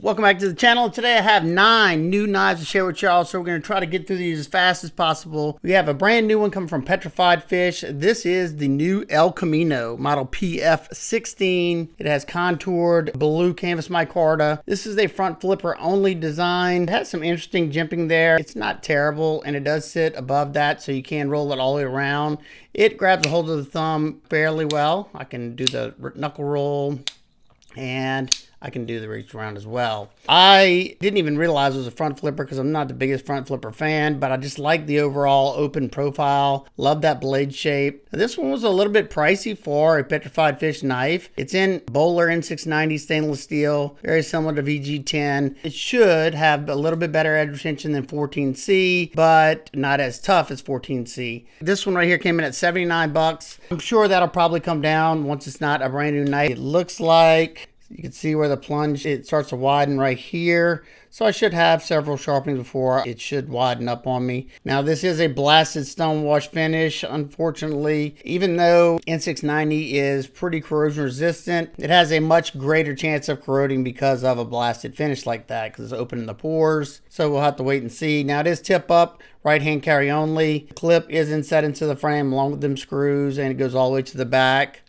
Welcome back to the channel. Today I have 9 new knives to share with y'all, so we're going to try to get through these as fast as possible. We have a brand new one coming from Petrified Fish. This is the new Elcamino model PF16. It has contoured blue canvas micarta. This is a front flipper only design. It has some interesting jimping there. It's not terrible, and it does sit above that, so you can roll it all the way around. It grabs a hold of the thumb fairly well. I can do the knuckle roll, and I can do the reach around as well. I didn't even realize it was a front flipper because I'm not the biggest front flipper fan, but I just like the overall open profile. Love that blade shape. Now, this one was a little bit pricey for a Petrified Fish knife. It's in Bowler N690 stainless steel, very similar to VG10. It should have a little bit better edge retention than 14C, but not as tough as 14C. This one right here came in at 79 bucks. I'm sure that'll probably come down once it's not a brand new knife. It looks like you can see where the plunge, it starts to widen right here. So I should have several sharpenings before it should widen up on me. Now this is a blasted stone wash finish, unfortunately. Even though N690 is pretty corrosion resistant, it has a much greater chance of corroding because of a blasted finish like that, because it's opening the pores. So we'll have to wait and see. Now it is tip up, right hand carry only. The clip is inset into the frame along with them screws, and it goes all the way to the back.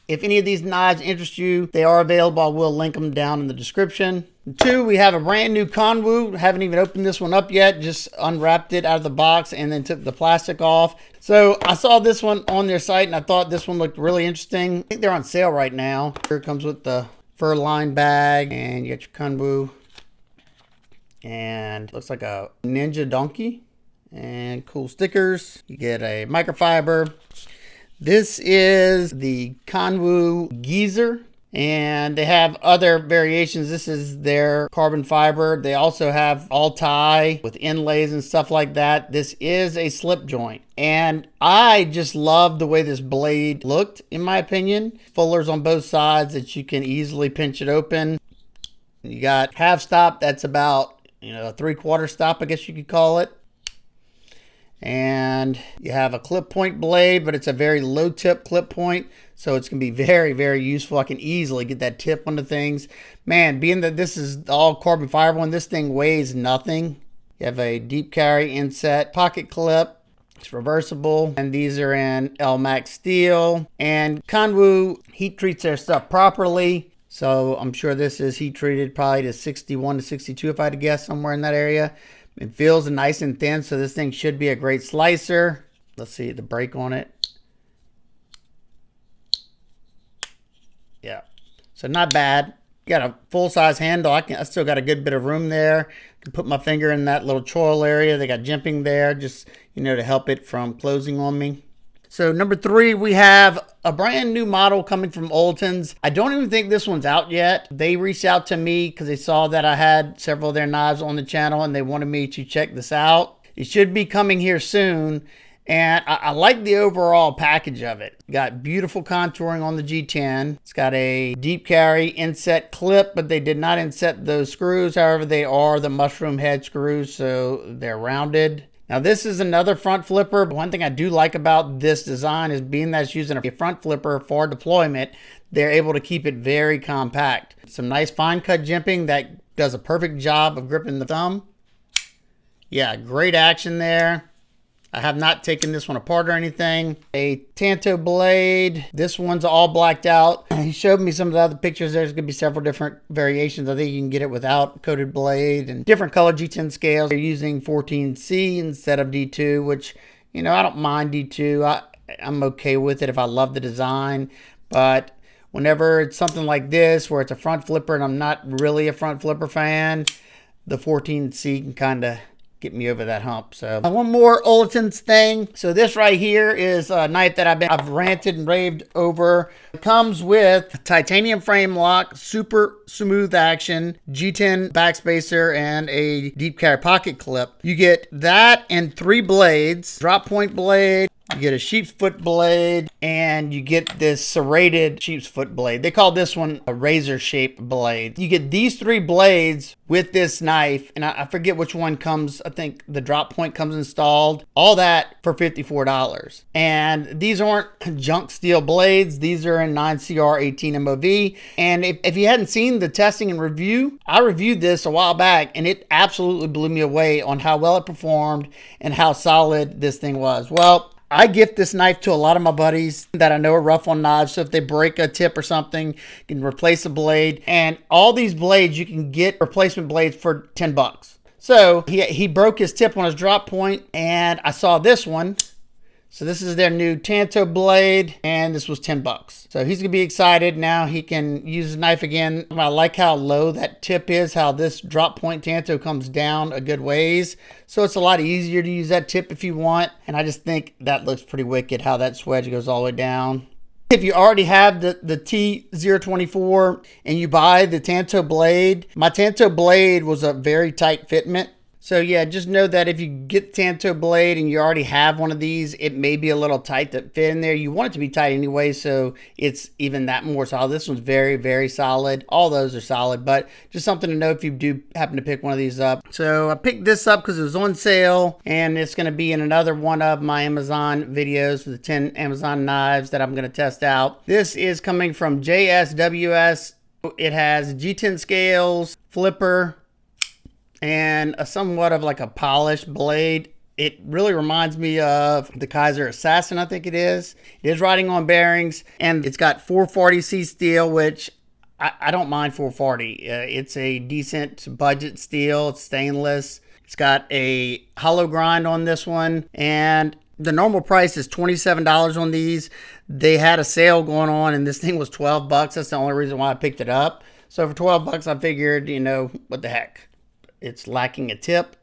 If any of these knives interest you, they are available. I will link them down in the description. 2, we have a brand new Kunwu. Haven't even opened this one up yet. Just unwrapped it out of the box and then took the plastic off. So I saw this one on their site and I thought this one looked really interesting. I think they're on sale right now. Here it comes with the fur lined bag, and you got your Kunwu. And looks like a ninja donkey. And cool stickers. You get a microfiber. This is the Kunwu Geezer, and they have other variations. This is their carbon fiber. They also have all tie with inlays and stuff like that. This is a slip joint, and I just love the way this blade looked, in my opinion. Fullers on both sides that you can easily pinch it open. You got half stop, that's about, a 3/4 stop, I guess you could call it. And you have a clip point blade, but it's a very low tip clip point, so it's going to be very, very useful. I can easily get that tip onto things. Man, being that this is all carbon fiber one, this thing weighs nothing. You have a deep carry inset pocket clip. It's reversible, and these are in Elmax steel. And Kunwu heat treats their stuff properly, so I'm sure this is heat treated probably to 61 to 62 if I had to guess, somewhere in that area. It feels nice and thin, so this thing should be a great slicer. Let's see the break on it. Yeah, so not bad. Got a full-size handle. I still got a good bit of room there. I can put my finger in that little choil area. They got jimping there, just to help it from closing on me. So number 3, we have a brand new model coming from Olitans. I don't even think this one's out yet. They reached out to me because they saw that I had several of their knives on the channel and they wanted me to check this out. It should be coming here soon, and I like the overall package of it. Got beautiful contouring on the G10. It's got a deep carry inset clip, but they did not inset those screws. However, they are the mushroom head screws, so they're rounded. Now this is another front flipper. One thing I do like about this design is being that it's using a front flipper for deployment, they're able to keep it very compact. Some nice fine cut jimping that does a perfect job of gripping the thumb. Yeah, great action there. I have not taken this one apart or anything. A Tanto blade. This one's all blacked out. He showed me some of the other pictures. There's going to be several different variations. I think you can get it without coated blade and different color G10 scales. They're using 14C instead of D2, which, I don't mind D2. I'm okay with it if I love the design. But whenever it's something like this where it's a front flipper and I'm not really a front flipper fan, the 14C can kind of get me over that hump. So one more Olitans thing. So this right here is a knife that I've ranted and raved over. It comes with a titanium frame lock, super smooth action, G10 backspacer, and a deep carry pocket clip. You get that and 3 blades, drop point blade, You get a sheep's foot blade, and you get this serrated sheep's foot blade. They call this one a razor-shaped blade. You get these 3 blades with this knife, and I forget which one comes. I think the drop point comes installed. All that for $54. And these aren't junk steel blades. These are in 9CR 18 MOV. And if you hadn't seen the testing and review, I reviewed this a while back, and it absolutely blew me away on how well it performed and how solid this thing was. Well, I gift this knife to a lot of my buddies that I know are rough on knives. So if they break a tip or something, you can replace a blade. And all these blades, you can get replacement blades for 10 bucks. So he broke his tip on his drop point, and I saw this one. So this is their new Tanto blade, and this was 10 bucks. So he's gonna be excited. Now he can use his knife again. I like how low that tip is, how this drop point Tanto comes down a good ways. So it's a lot easier to use that tip if you want. And I just think that looks pretty wicked, how that swedge goes all the way down. If you already have the T024 and you buy the Tanto blade, my Tanto blade was a very tight fitment. So yeah, just know that if you get Tanto blade and you already have one of these, it may be a little tight to fit in there. You want it to be tight anyway, so it's even that more solid. This one's very, very solid. All those are solid, but just something to know if you do happen to pick one of these up. So I picked this up because it was on sale, and it's going to be in another one of my Amazon videos for the 10 Amazon knives that I'm going to test out. This is coming from JSWS. It has G10 scales, flipper, and a somewhat of like a polished blade. It really reminds me of the Kaiser Assassin, I think it is. It is riding on bearings, and it's got 440C steel, which I don't mind 440. It's a decent budget steel. It's stainless. It's got a hollow grind on this one, and the normal price is $27 on these. They had a sale going on, and this thing was 12 bucks. That's the only reason why I picked it up. So for 12 bucks, I figured, you know, what the heck. It's lacking a tip.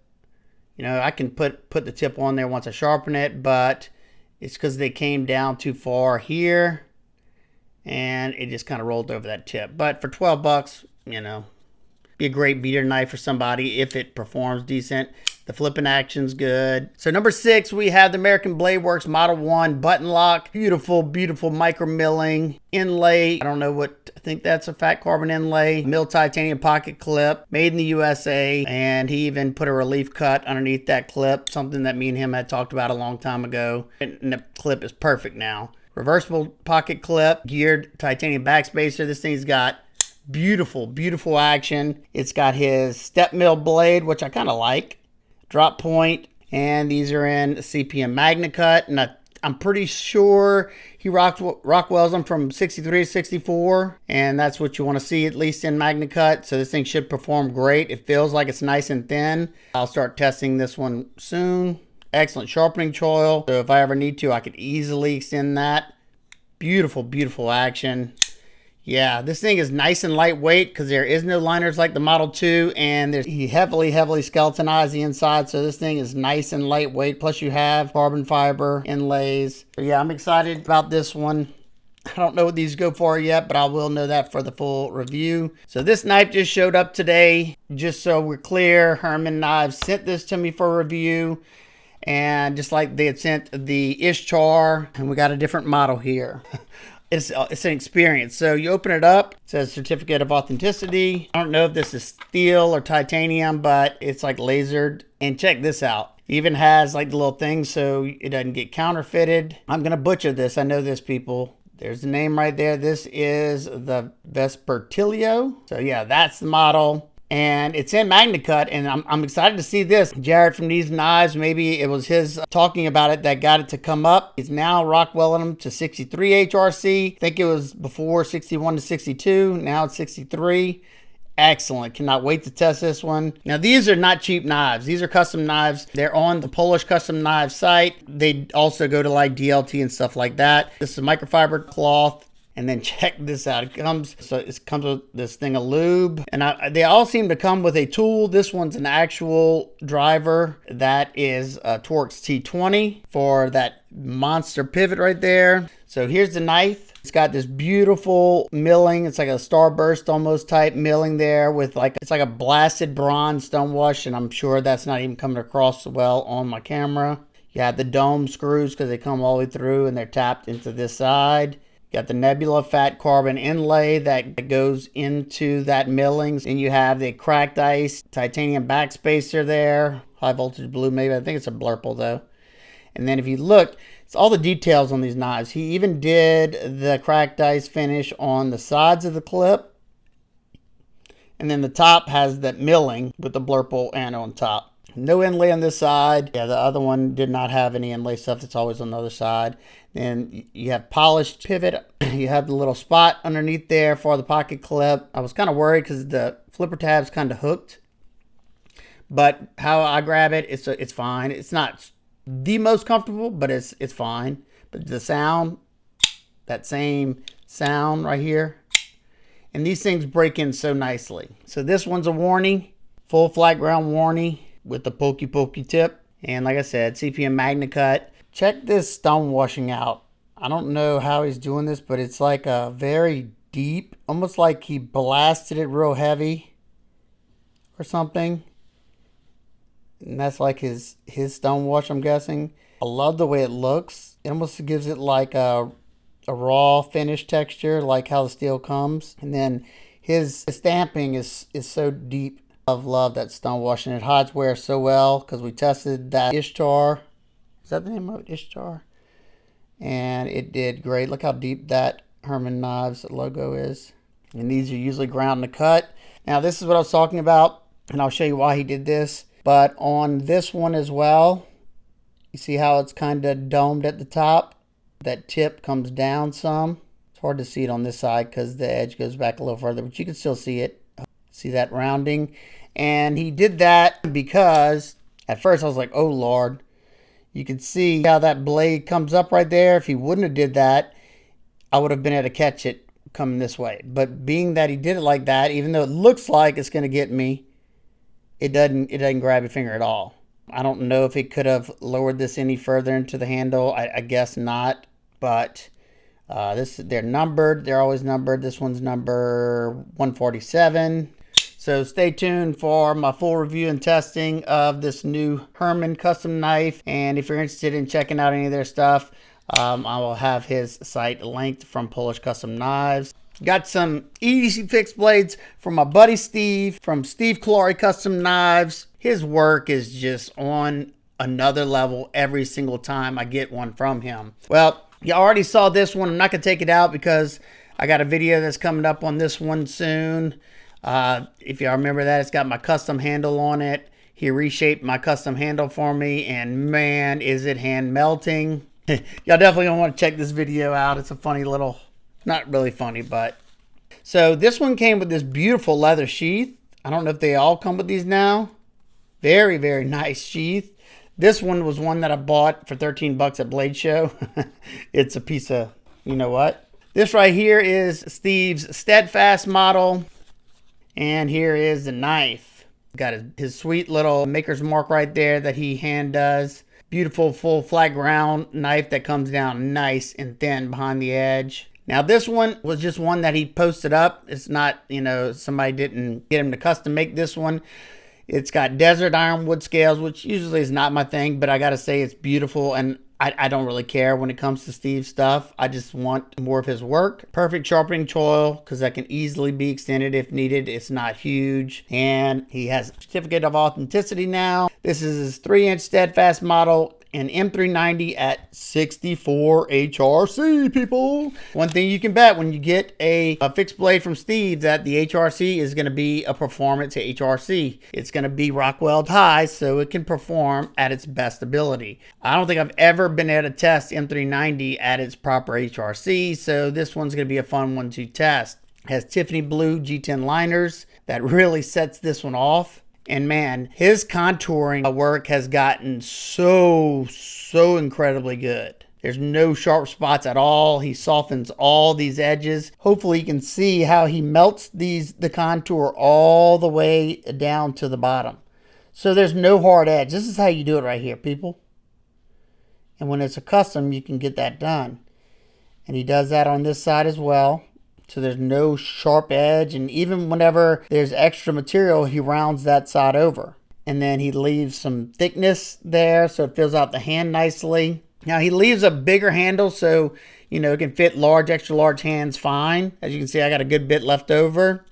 You know, I can put the tip on there once I sharpen it, but it's because they came down too far here, and it just kind of rolled over that tip. But for 12 bucks, you know, be a great beater knife for somebody if it performs decent. The flipping action's good. So number 6, we have the American Blade Works Model 1 button lock. Beautiful, beautiful micro milling inlay. I don't know what, I think that's a fat carbon inlay. Milled titanium pocket clip, made in the USA. And he even put a relief cut underneath that clip, something that me and him had talked about a long time ago. And the clip is perfect now. Reversible pocket clip, geared titanium backspacer. This thing's got beautiful, beautiful action. It's got his step mill blade, which I kind of like. Drop point, and these are in CPM Magna Cut, and I'm pretty sure he Rockwells them from 63 to 64, and that's what you want to see, at least in Magna Cut. So this thing should perform great. It feels like it's nice and thin. I'll start testing this one soon. Excellent sharpening choil, so if I ever need to, I could easily extend that. Beautiful, beautiful action. Yeah, this thing is nice and lightweight because there is no liners like the Model 2, and he heavily skeletonized the inside, so this thing is nice and lightweight. Plus you have carbon fiber inlays. So yeah, I'm excited about this one. I don't know what these go for yet, but I will know that for the full review. So this knife just showed up today. Just so we're clear, Herman Knives sent this to me for review. And just like they had sent the Ishtar, and we got a different model here. It's an experience. So you open it up, it says Certificate of Authenticity. I don't know if this is steel or titanium, but it's like lasered. And check this out. It even has like the little thing so it doesn't get counterfeited. I'm going to butcher this. I know this, people. There's the name right there. This is the Vespertilio. So yeah, that's the model. And it's in Magna Cut, and I'm excited to see this. Jared from These Knives, maybe it was his talking about it that got it to come up. He's now Rockwelling them to 63 HRC. I think it was before 61 to 62. Now it's 63. Excellent. Cannot wait to test this one. Now, these are not cheap knives. These are custom knives. They're on the Polish Custom Knives site. They also go to like DLT and stuff like that. This is a microfiber cloth. And then check this out. It comes with this thing of lube. And they all seem to come with a tool. This one's an actual driver. That is a Torx T20 for that monster pivot right there. So here's the knife. It's got this beautiful milling. It's like a starburst almost type milling there with it's like a blasted bronze stone wash. And I'm sure that's not even coming across well on my camera. You have the dome screws because they come all the way through and they're tapped into this side. You got the Nebula fat carbon inlay that goes into that millings. And you have the cracked ice titanium backspacer there. High voltage blue maybe. I think it's a blurple though. And then if you look, it's all the details on these knives. He even did the cracked ice finish on the sides of the clip. And then the top has that milling with the blurple and on top. No inlay on this side. Yeah, the other one did not have any inlay stuff. That's always on the other side. Then you have polished pivot. You have the little spot underneath there for the pocket clip. I was kind of worried because the flipper tab's kind of hooked. But how I grab it, it's fine. It's not the most comfortable, but it's fine. But the sound, that same sound right here. And these things break in so nicely. So this one's a warning, full flat ground warning with the pokey tip. And like I said, CPM Magna Cut. Check this stone washing out. I don't know how he's doing this, but it's like a very deep, almost like he blasted it real heavy or something. And that's like his stone wash, I'm guessing. I love the way it looks. It almost gives it like a raw finish texture, like how the steel comes. And then his stamping is so deep. I love that stone wash, and it hides wear so well because we tested that Ishtar. Is that the name of it? Ishtar? And it did great. Look how deep that Herman Knives logo is. And these are usually ground to cut. Now this is what I was talking about, and I'll show you why he did this. But on this one as well, you see how it's kind of domed at the top? That tip comes down some. It's hard to see it on this side because the edge goes back a little further, but you can still see it. See that rounding? And he did that because at first I was like, oh Lord. You can see how that blade comes up right there. If he wouldn't have did that, I would have been able to catch it coming this way. But being that he did it like that, even though it looks like it's going to get me, it doesn't grab your finger at all. I don't know if it could have lowered this any further into the handle. I guess not. But they're numbered. They're always numbered. This one's number 147. So stay tuned for my full review and testing of this new Herman custom knife. And if you're interested in checking out any of their stuff, I will have his site linked from Polish Custom Knives. Got some EDC Fixed Blades from my buddy Steve, from Steve Callari Custom Knives. His work is just on another level every single time I get one from him. Well, you already saw this one. I'm not going to take it out because I got a video that's coming up on this one soon. If y'all remember that, it's got my custom handle on it. He reshaped my custom handle for me, and man, is it hand melting. Y'all definitely gonna want to check this video out. It's a funny little, not really funny, but. So this one came with this beautiful leather sheath. I don't know if they all come with these now. Very, very nice sheath. This one was one that I bought for 13 bucks at Blade Show. It's a piece of, you know what? This right here is Steve's Steadfast model. And here is the knife. Got his sweet little maker's mark right there that he hand does. Beautiful full flat ground knife that comes down nice and thin behind the edge. Now this one was just one that he posted up. It's not, you know, somebody didn't get him to custom make this one. It's got desert ironwood scales, which usually is not my thing, but I gotta say it's beautiful, and I don't really care when it comes to Steve's stuff. I just want more of his work. Perfect sharpening choil because that can easily be extended if needed. It's not huge. And he has a certificate of authenticity now. This is his 3-inch steadfast model, an M390 at 64 HRC, people. One thing you can bet when you get a fixed blade from Steve, that the HRC is going to be a performance HRC. It's going to be Rockweld high, so it can perform at its best ability. I don't think I've ever been able to test M390 at its proper HRC, so this one's going to be a fun one to test. It has Tiffany blue G10 liners. That really sets this one off. And man, his contouring work has gotten so incredibly good. There's no sharp spots at all. He softens all these edges. Hopefully you can see how he melts the contour all the way down to the bottom. So there's no hard edge. This is how you do it right here, people. And when it's a custom, you can get that done. And he does that on this side as well. So there's no sharp edge, and even whenever there's extra material, he rounds that side over. and then he leaves some thickness there so it fills out the hand nicely. Now he leaves a bigger handle so, you know, it can fit large, extra large hands fine. As you can see, I got a good bit left over.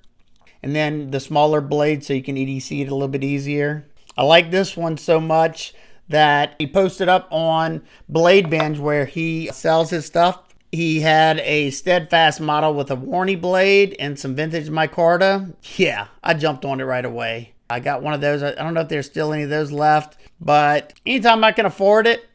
And then the smaller blade so you can EDC it a little bit easier. I like this one so much that he posted up on Blade Binge where he sells his stuff. He had a steadfast model with a Warney blade and some vintage micarta. Yeah, I jumped on it right away. I got one of those. I don't know if there's still any of those left, but anytime I can afford it,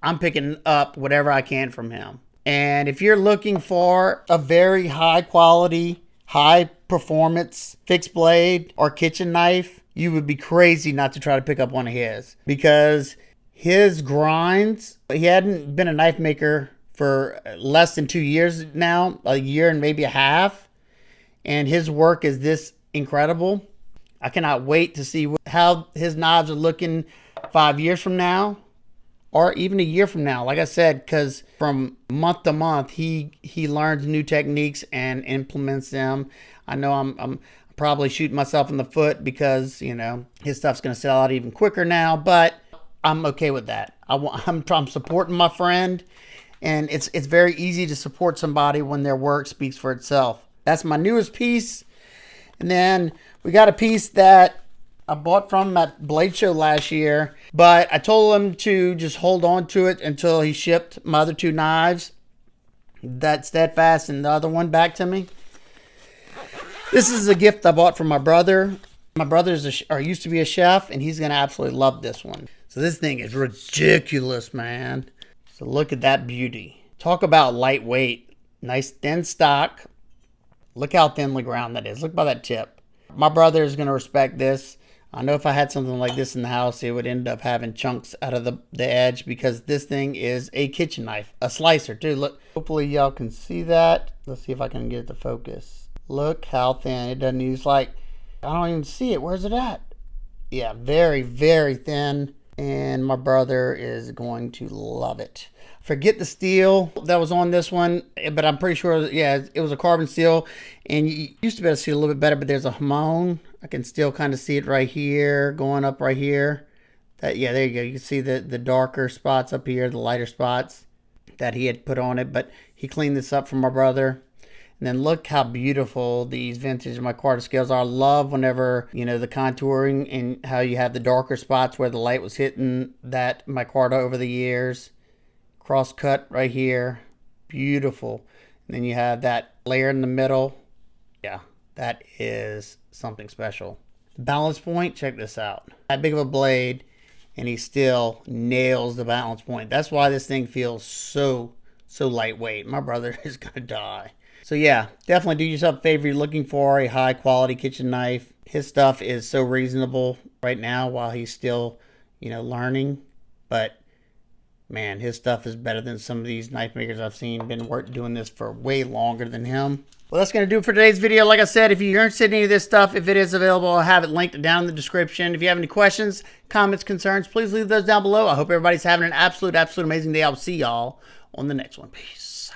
I'm picking up whatever I can from him. And if you're looking for a very high quality, high performance fixed blade or kitchen knife, you would be crazy not to try to pick up one of his, because his grinds, he hadn't been a knife maker for less than 2 years now, a year and maybe a half, and his work is this incredible. I cannot wait to see how his knives are looking 5 years from now, or even a year from now. Like I said, because from month to month, he learns new techniques and implements them. I know I'm probably shooting myself in the foot because, you know, his stuff's going to sell out even quicker now, but I'm okay with that. I'm supporting my friend, and it's very easy to support somebody when their work speaks for itself. That's my newest piece. And then we got a piece that I bought from him at Blade Show last year, but I told him to just hold on to it until he shipped my other two knives, that Steadfast and the other one, back to me. This is a gift I bought from my brother. My brother used to be a chef, and he's going to absolutely love this one. So this thing is ridiculous, man. So look at that beauty. Talk about lightweight. Nice thin stock. Look how thinly ground that is. Look by that tip. My brother is going to respect this. I know if I had something like this in the house, it would end up having chunks out of the edge, because this thing is a kitchen knife. A slicer, too. Look. Hopefully y'all can see that. Let's see if I can get it to focus. Look how thin. It doesn't use like... I don't even see it. Where's it at? Yeah, very, very thin. And my brother is going to love it. Forget the steel that was on this one, but I'm pretty sure, yeah, it was a carbon steel. And you used to be able to see it a little bit better, but there's a Herman. I can still kind of see it right here, going up right here. Yeah, there you go. You can see the darker spots up here, the lighter spots that he had put on it. But he cleaned this up for my brother. And then look how beautiful these vintage micarta scales are. I love whenever, you know, the contouring and how you have the darker spots where the light was hitting that micarta over the years. Cross cut right here. Beautiful. And then you have that layer in the middle. Yeah, that is something special. The balance point, check this out. That big of a blade, and he still nails the balance point. That's why this thing feels so lightweight. My brother is going to die. So yeah, definitely do yourself a favor. You're looking for a high quality kitchen knife. His stuff is so reasonable right now while he's still, you know, learning. But man, his stuff is better than some of these knife makers I've seen. Been doing this for way longer than him. Well, that's going to do it for today's video. Like I said, if you're interested in any of this stuff, if it is available, I'll have it linked down in the description. If you have any questions, comments, concerns, please leave those down below. I hope everybody's having an absolute amazing day. I'll see y'all on the next one. Peace.